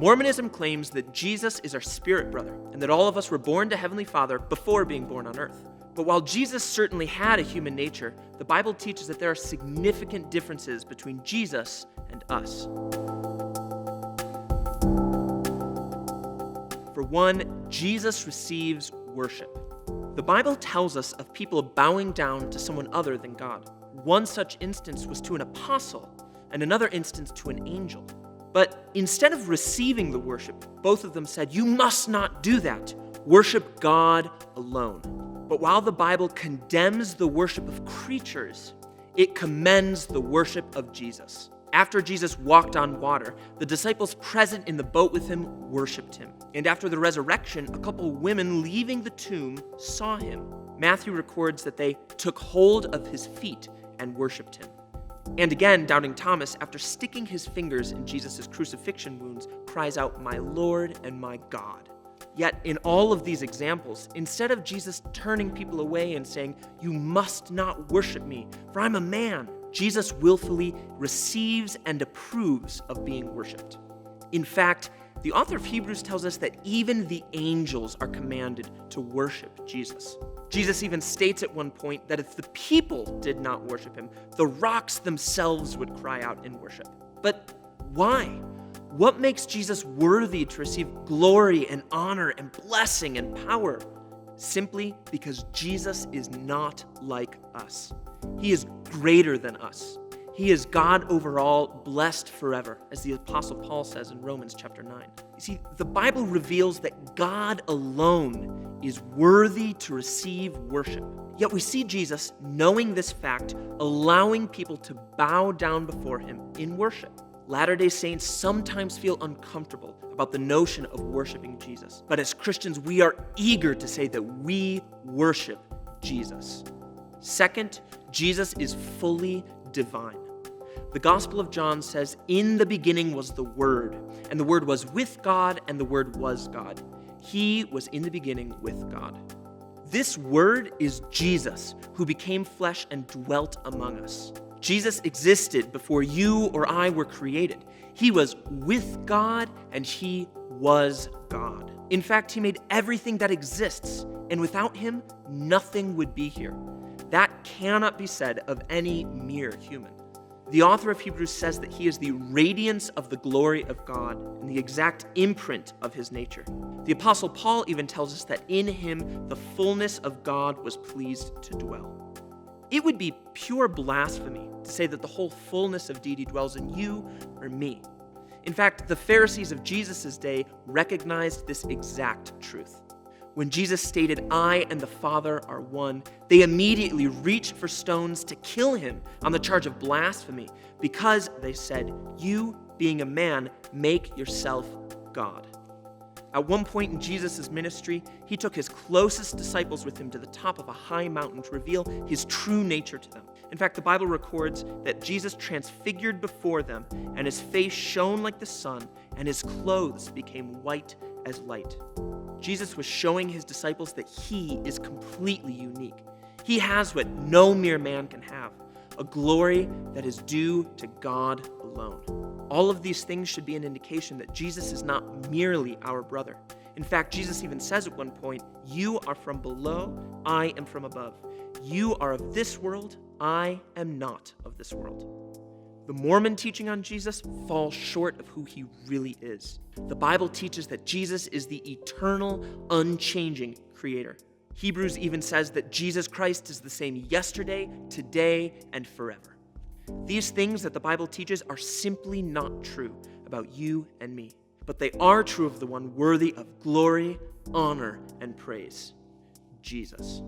Mormonism claims that Jesus is our spirit brother, and that all of us were born to Heavenly Father before being born on earth. But while Jesus certainly had a human nature, the Bible teaches that there are significant differences between Jesus and us. For one, Jesus receives worship. The Bible tells us of people bowing down to someone other than God. One such instance was to an apostle, and another instance to an angel. But instead of receiving the worship, both of them said, "You must not do that. Worship God alone." But while the Bible condemns the worship of creatures, it commends the worship of Jesus. After Jesus walked on water, the disciples present in the boat with him worshiped him. And after the resurrection, a couple women leaving the tomb saw him. Matthew records that they took hold of his feet and worshiped him. And again, doubting Thomas, after sticking his fingers in Jesus' crucifixion wounds, cries out, "My Lord and my God." Yet in all of these examples, instead of Jesus turning people away and saying, "You must not worship me, for I'm a man," Jesus willfully receives and approves of being worshiped. In fact, the author of Hebrews tells us that even the angels are commanded to worship Jesus. Jesus even states at one point that if the people did not worship him, the rocks themselves would cry out in worship. But why? What makes Jesus worthy to receive glory and honor and blessing and power? Simply because Jesus is not like us. He is greater than us. He is God over all, blessed forever, as the Apostle Paul says in Romans chapter 9. You see, the Bible reveals that God alone is worthy to receive worship. Yet we see Jesus, knowing this fact, allowing people to bow down before him in worship. Latter-day Saints sometimes feel uncomfortable about the notion of worshiping Jesus. But as Christians, we are eager to say that we worship Jesus. Second, Jesus is fully divine. The Gospel of John says, "In the beginning was the Word, and the Word was with God, and the Word was God. He was in the beginning with God." This Word is Jesus, who became flesh and dwelt among us. Jesus existed before you or I were created. He was with God, and he was God. In fact, he made everything that exists, and without him, nothing would be here. That cannot be said of any mere human. The author of Hebrews says that he is the radiance of the glory of God and the exact imprint of his nature. The Apostle Paul even tells us that in him the fullness of God was pleased to dwell. It would be pure blasphemy to say that the whole fullness of deity dwells in you or me. In fact, the Pharisees of Jesus' day recognized this exact truth. When Jesus stated, "I and the Father are one," they immediately reached for stones to kill him on the charge of blasphemy because they said, "You, being a man, make yourself God." At one point in Jesus' ministry, he took his closest disciples with him to the top of a high mountain to reveal his true nature to them. In fact, the Bible records that Jesus transfigured before them, and his face shone like the sun, and his clothes became white as light. Jesus was showing his disciples that he is completely unique. He has what no mere man can have, a glory that is due to God alone. All of these things should be an indication that Jesus is not merely our brother. In fact, Jesus even says at one point, "You are from below, I am from above. You are of this world, I am not of this world." The Mormon teaching on Jesus falls short of who he really is. The Bible teaches that Jesus is the eternal, unchanging creator. Hebrews even says that Jesus Christ is the same yesterday, today, and forever. These things that the Bible teaches are simply not true about you and me, but they are true of the one worthy of glory, honor, and praise, Jesus.